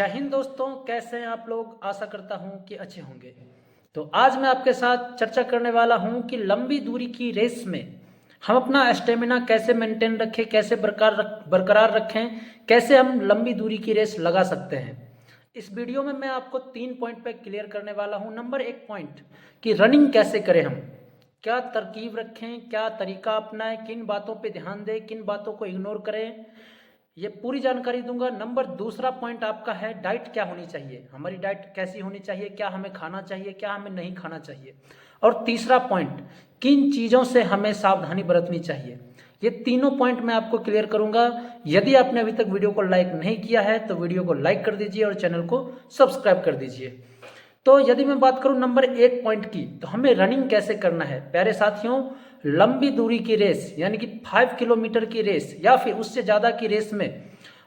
जय हिंद दोस्तों, कैसे हैं आप लोग। आशा करता हूं कि अच्छे होंगे। तो आज मैं आपके साथ चर्चा करने वाला हूं कि लंबी दूरी की रेस में हम अपना स्टेमिना कैसे मेंटेन रखें, कैसे बरकरार रखें, कैसे हम लंबी दूरी की रेस लगा सकते हैं। इस वीडियो में मैं आपको 3 पॉइंट पे क्लियर करने वाला हूं। नंबर 1 पॉइंट कि रनिंग कैसे करें, हम क्या तरकीब रखें, क्या तरीका अपनाएं, किन बातों पे ध्यान दें, किन बातों को इग्नोर करें, ये पूरी जानकारी दूंगा। नंबर दूसरा पॉइंट आपका है डाइट क्या होनी चाहिए, हमारी डाइट कैसी होनी चाहिए, क्या हमें खाना चाहिए, क्या हमें नहीं खाना चाहिए। और तीसरा पॉइंट किन चीज़ों से हमें सावधानी बरतनी चाहिए। ये तीनों पॉइंट मैं आपको क्लियर करूंगा। यदि आपने अभी तक वीडियो को लाइक नहीं किया है तो वीडियो को लाइक कर दीजिए और चैनल को सब्सक्राइब कर दीजिए। तो यदि मैं बात करूं नंबर 1 पॉइंट की, तो हमें रनिंग कैसे करना है। प्यारे साथियों, लंबी दूरी की रेस यानी कि 5 किलोमीटर की रेस या फिर उससे ज़्यादा की रेस में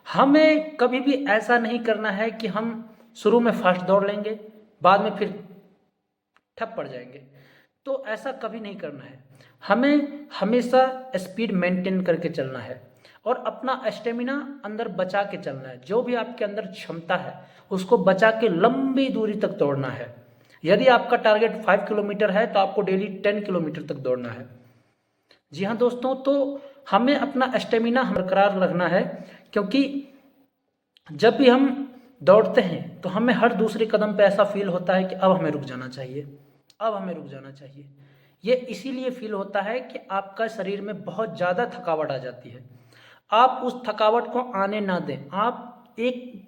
हमें कभी भी ऐसा नहीं करना है कि हम शुरू में फास्ट दौड़ लेंगे, बाद में फिर ठप पड़ जाएंगे। तो ऐसा कभी नहीं करना है। हमें हमेशा स्पीड मेंटेन करके चलना है और अपना स्टेमिना अंदर बचा के चलना है। जो भी आपके अंदर क्षमता है उसको बचा के लंबी दूरी तक दौड़ना है। यदि आपका टारगेट 5 किलोमीटर है तो आपको डेली 10 किलोमीटर तक दौड़ना है। जी हाँ दोस्तों, तो हमें अपना स्टेमिना बरकरार रखना है, क्योंकि जब भी हम दौड़ते हैं तो हमें हर दूसरे कदम पे ऐसा फील होता है कि अब हमें रुक जाना चाहिए, अब हमें रुक जाना चाहिए। ये इसीलिए फील होता है कि आपका शरीर में बहुत ज़्यादा थकावट आ जाती है। आप उस थकावट को आने ना दें। आप एक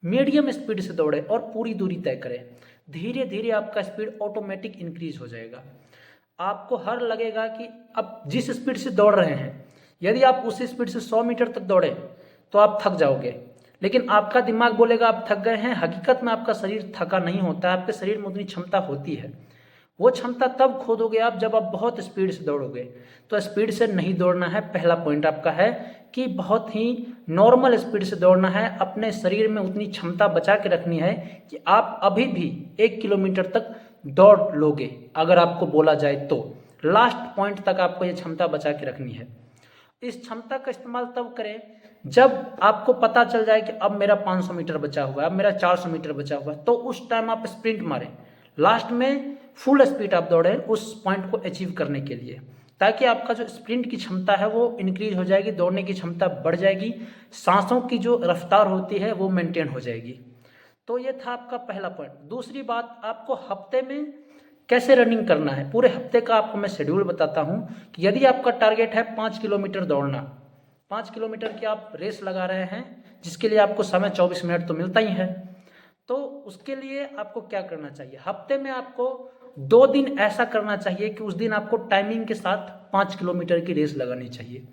मीडियम स्पीड से दौड़ें और पूरी दूरी तय करें। धीरे धीरे आपका स्पीड ऑटोमेटिक इंक्रीज हो जाएगा। आपको हर लगेगा कि अब जिस स्पीड से दौड़ रहे हैं, यदि आप उसी स्पीड से 100 मीटर तक दौड़े तो आप थक जाओगे। लेकिन आपका दिमाग बोलेगा आप थक गए हैं। हकीकत में आपका शरीर थका नहीं होता है, आपके शरीर में उतनी क्षमता होती है। वो क्षमता तब खो दोगे आप जब आप बहुत स्पीड से दौड़ोगे। तो स्पीड से नहीं दौड़ना है। पहला पॉइंट आपका है कि बहुत ही नॉर्मल स्पीड से दौड़ना है। अपने शरीर में उतनी क्षमता बचा के रखनी है कि आप अभी भी 1 किलोमीटर तक दौड़ लोगे। अगर आपको बोला जाए तो लास्ट पॉइंट तक आपको ये क्षमता बचा के रखनी है। इस क्षमता का इस्तेमाल तब करें जब आपको पता चल जाए कि अब मेरा 500 मीटर बचा हुआ है, अब मेरा 400 मीटर बचा हुआ है, तो उस टाइम आप स्प्रिंट मारें। लास्ट में फुल स्पीड आप दौड़ें उस पॉइंट को अचीव करने के लिए, ताकि आपका जो स्प्रिंट की क्षमता है वो इंक्रीज हो जाएगी, दौड़ने की क्षमता बढ़ जाएगी, सांसों की जो रफ्तार होती है वो मेंटेन हो जाएगी। तो ये था आपका पहला पॉइंट। दूसरी बात, आपको हफ्ते में कैसे रनिंग करना है। पूरे हफ्ते का आपको मैं शेड्यूल बताता हूँ कि यदि आपका टारगेट है 5 किलोमीटर दौड़ना, 5 किलोमीटर की आप रेस लगा रहे हैं, जिसके लिए आपको समय 24 मिनट तो मिलता ही है। तो उसके लिए आपको क्या करना चाहिए, हफ्ते में आपको 2 दिन ऐसा करना चाहिए कि उस दिन आपको टाइमिंग के साथ 5 किलोमीटर की रेस लगानी चाहिए।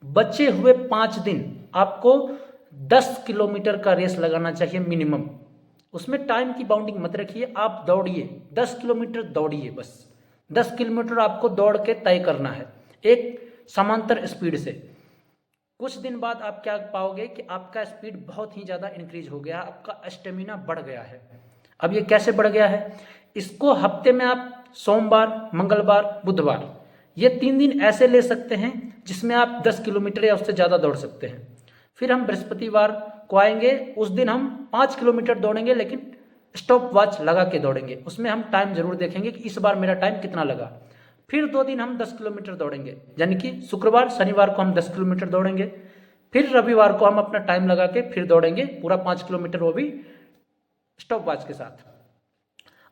बचे हुए 5 दिन आपको 10 किलोमीटर का रेस लगाना चाहिए मिनिमम। उसमें टाइम की बाउंडिंग मत रखिए, आप दौड़िए, 10 किलोमीटर दौड़िए बस। 10 किलोमीटर आपको दौड़ के तय करना है एक समांतर स्पीड से। कुछ दिन बाद आप क्या पाओगे कि आपका स्पीड बहुत ही ज़्यादा इंक्रीज हो गया, आपका स्टेमिना बढ़ गया है। अब ये कैसे बढ़ गया है, इसको हफ्ते में आप सोमवार, मंगलवार, बुधवार, ये 3 दिन ऐसे ले सकते हैं जिसमें आप 10 किलोमीटर या उससे ज़्यादा दौड़ सकते हैं। फिर हम बृहस्पतिवार को आएंगे, उस दिन हम 5 किलोमीटर दौड़ेंगे, लेकिन स्टॉप वॉच लगा के दौड़ेंगे। उसमें हम टाइम जरूर देखेंगे कि इस बार मेरा टाइम कितना लगा। फिर 2 दिन हम 10 किलोमीटर दौड़ेंगे, यानी कि शुक्रवार शनिवार को हम 10 किलोमीटर दौड़ेंगे। फिर रविवार को हम अपना टाइम लगा के फिर दौड़ेंगे पूरा 5 किलोमीटर, वो भी स्टॉप वॉच के साथ।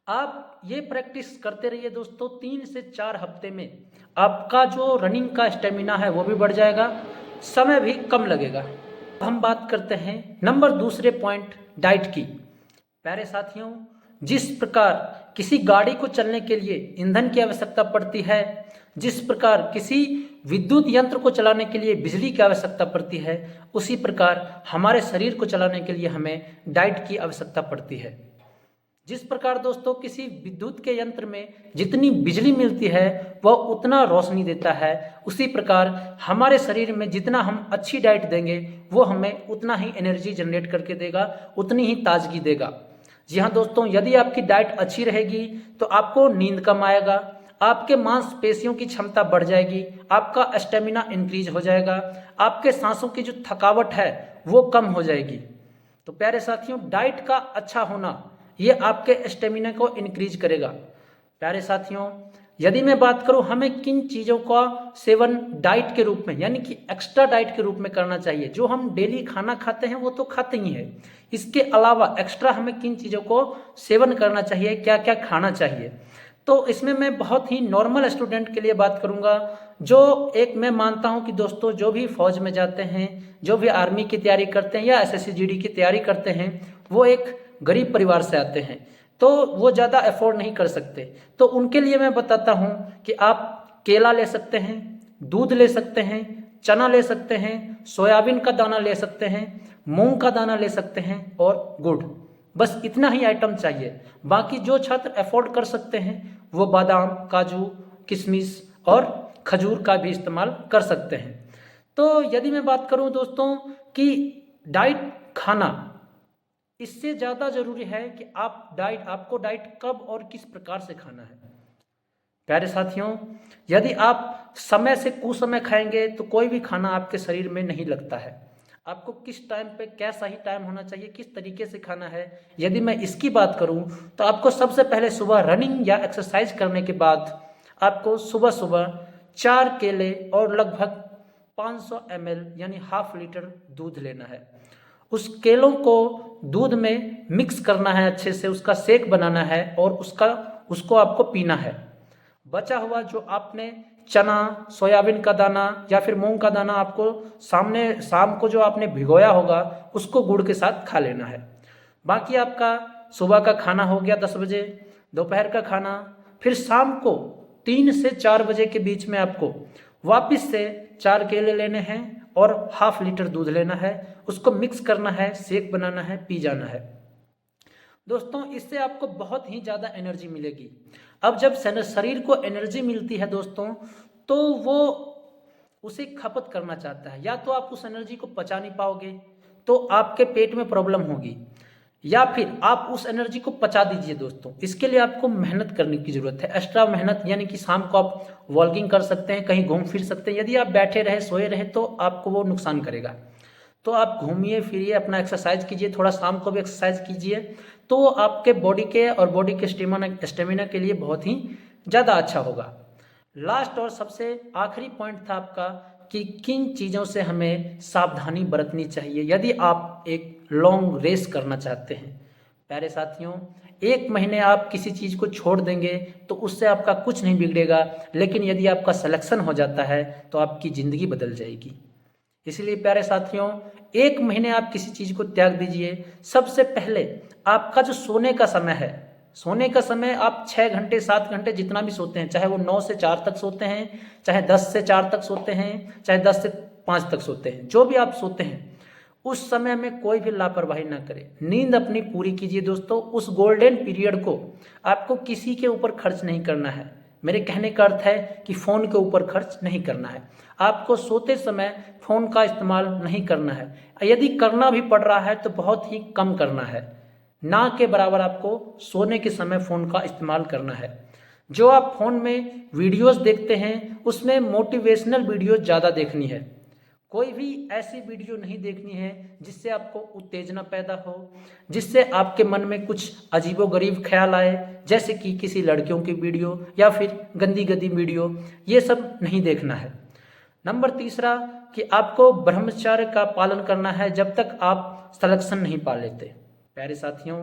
आप ये प्रैक्टिस करते रहिए दोस्तों। 3 से 4 हफ्ते में आपका जो रनिंग का स्टेमिना है वो भी बढ़ जाएगा, समय भी कम लगेगा। हम बात करते हैं नंबर दूसरे पॉइंट, डाइट की। प्यारे साथियों, जिस प्रकार किसी गाड़ी को चलने के लिए ईंधन की आवश्यकता पड़ती है, जिस प्रकार किसी विद्युत यंत्र को चलाने के लिए बिजली की आवश्यकता पड़ती है, उसी प्रकार हमारे शरीर को चलाने के लिए हमें डाइट की आवश्यकता पड़ती है। जिस प्रकार दोस्तों किसी विद्युत के यंत्र में जितनी बिजली मिलती है वह उतना रोशनी देता है, उसी प्रकार हमारे शरीर में जितना हम अच्छी डाइट देंगे वो हमें उतना ही एनर्जी जनरेट करके देगा, उतनी ही ताजगी देगा। जी हाँ दोस्तों, यदि आपकी डाइट अच्छी रहेगी तो आपको नींद कम आएगा, आपके मांसपेशियों की क्षमता बढ़ जाएगी, आपका स्टेमिना इंक्रीज हो जाएगा, आपके सांसों की जो थकावट है वो कम हो जाएगी। तो प्यारे साथियों, डाइट का अच्छा होना ये आपके स्टेमिना को इंक्रीज करेगा। प्यारे साथियों, यदि मैं बात करूं हमें किन चीज़ों का सेवन डाइट के रूप में यानी कि एक्स्ट्रा डाइट के रूप में करना चाहिए, जो हम डेली खाना खाते हैं वो तो खाते ही हैं, इसके अलावा एक्स्ट्रा हमें किन चीज़ों को सेवन करना चाहिए, क्या क्या खाना चाहिए। तो इसमें मैं बहुत ही नॉर्मल स्टूडेंट के लिए बात करूंगा, जो एक मैं मानता हूं कि दोस्तों जो भी फौज में जाते हैं, जो भी आर्मी की तैयारी करते हैं या एसएससी जीडी की तैयारी करते हैं, वो एक गरीब परिवार से आते हैं, तो वो ज़्यादा अफोर्ड नहीं कर सकते। तो उनके लिए मैं बताता हूँ कि आप केला ले सकते हैं, दूध ले सकते हैं, चना ले सकते हैं, सोयाबीन का दाना ले सकते हैं, मूंग का दाना ले सकते हैं और गुड़। बस इतना ही आइटम चाहिए। बाकी जो छात्र अफोर्ड कर सकते हैं वो बादाम, काजू, किशमिश और खजूर का भी इस्तेमाल कर सकते हैं। तो यदि मैं बात करूं दोस्तों कि डाइट खाना, इससे ज़्यादा ज़रूरी है कि आपको डाइट कब और किस प्रकार से खाना है। प्यारे साथियों, यदि आप समय से कुसमय खाएंगे तो कोई भी खाना आपके शरीर में नहीं लगता है। आपको किस टाइम पे क्या सही टाइम होना चाहिए, किस तरीके से खाना है, यदि मैं इसकी बात करूं तो आपको सबसे पहले सुबह रनिंग या एक्सरसाइज करने के बाद आपको सुबह सुबह 4 केले और लगभग 500 ml यानी हाफ लीटर दूध लेना है। उस केलों को दूध में मिक्स करना है, अच्छे से उसका शेक बनाना है और उसको आपको पीना है। बचा हुआ जो आपने चना, सोयाबीन का दाना या फिर मूंग का दाना आपको शाम को जो आपने भिगोया होगा उसको गुड़ के साथ खा लेना है। बाकी आपका सुबह का खाना हो गया 10 बजे, दोपहर का खाना, फिर शाम को 3 से 4 बजे के बीच में आपको वापस से 4 केले लेने हैं और हाफ लीटर दूध लेना है, उसको मिक्स करना है, शेक बनाना है, पी जाना है। दोस्तों, इससे आपको बहुत ही ज़्यादा एनर्जी मिलेगी। अब जब शरीर को एनर्जी मिलती है दोस्तों, तो वो उसे खपत करना चाहता है। या तो आप उस एनर्जी को पचा नहीं पाओगे तो आपके पेट में प्रॉब्लम होगी, या फिर आप उस एनर्जी को पचा दीजिए। दोस्तों, इसके लिए आपको मेहनत करने की ज़रूरत है, एक्स्ट्रा मेहनत, यानी कि शाम को आप वॉकिंग कर सकते हैं, कहीं घूम फिर सकते हैं। यदि आप बैठे रहे, सोए रहे तो आपको वो नुकसान करेगा। तो आप घूमिए फिरिए, अपना एक्सरसाइज कीजिए, थोड़ा शाम को भी एक्सरसाइज कीजिए, तो आपके बॉडी के और बॉडी के स्टेमिना के लिए बहुत ही ज़्यादा अच्छा होगा। लास्ट और सबसे आखिरी पॉइंट था आपका कि किन चीज़ों से हमें सावधानी बरतनी चाहिए यदि आप एक लॉन्ग रेस करना चाहते हैं। प्यारे साथियों, 1 महीने आप किसी चीज़ को छोड़ देंगे तो उससे आपका कुछ नहीं बिगड़ेगा, लेकिन यदि आपका सिलेक्शन हो जाता है तो आपकी ज़िंदगी बदल जाएगी। इसलिए प्यारे साथियों, 1 महीने आप किसी चीज़ को त्याग दीजिए। सबसे पहले आपका जो सोने का समय है, सोने का समय आप 6 घंटे 7 घंटे जितना भी सोते हैं, चाहे वो 9 से 4 तक सोते हैं, चाहे 10 से 4 तक सोते हैं, चाहे 10 से 5 तक सोते हैं, जो भी आप सोते हैं उस समय में कोई भी लापरवाही ना करें। नींद अपनी पूरी कीजिए दोस्तों। उस गोल्डन पीरियड को आपको किसी के ऊपर खर्च नहीं करना है। मेरे कहने का अर्थ है कि फ़ोन के ऊपर खर्च नहीं करना है। आपको सोते समय फ़ोन का इस्तेमाल नहीं करना है। यदि करना भी पड़ रहा है तो बहुत ही कम करना है, ना के बराबर आपको सोने के समय फ़ोन का इस्तेमाल करना है। जो आप फ़ोन में वीडियोस देखते हैं उसमें मोटिवेशनल वीडियो ज़्यादा देखनी है। कोई भी ऐसी वीडियो नहीं देखनी है जिससे आपको उत्तेजना पैदा हो, जिससे आपके मन में कुछ अजीबोगरीब ख्याल आए, जैसे कि किसी लड़कियों की वीडियो या फिर गंदी गंदी वीडियो, ये सब नहीं देखना है। नंबर तीसरा कि आपको ब्रह्मचर्य का पालन करना है जब तक आप सिलेक्शन नहीं पा लेते। प्यारे साथियों,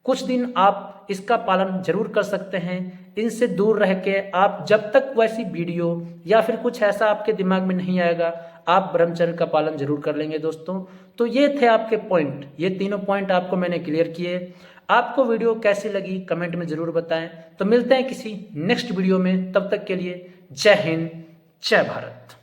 कुछ दिन आप इसका पालन जरूर कर सकते हैं। इनसे दूर रह के आप जब तक वैसी वीडियो या फिर कुछ ऐसा आपके दिमाग में नहीं आएगा, आप ब्रह्मचर्य का पालन जरूर कर लेंगे दोस्तों। तो ये थे आपके पॉइंट, ये तीनों पॉइंट आपको मैंने क्लियर किए। आपको वीडियो कैसी लगी कमेंट में जरूर बताएं। तो मिलते हैं किसी नेक्स्ट वीडियो में, तब तक के लिए जय हिंद, जय भारत।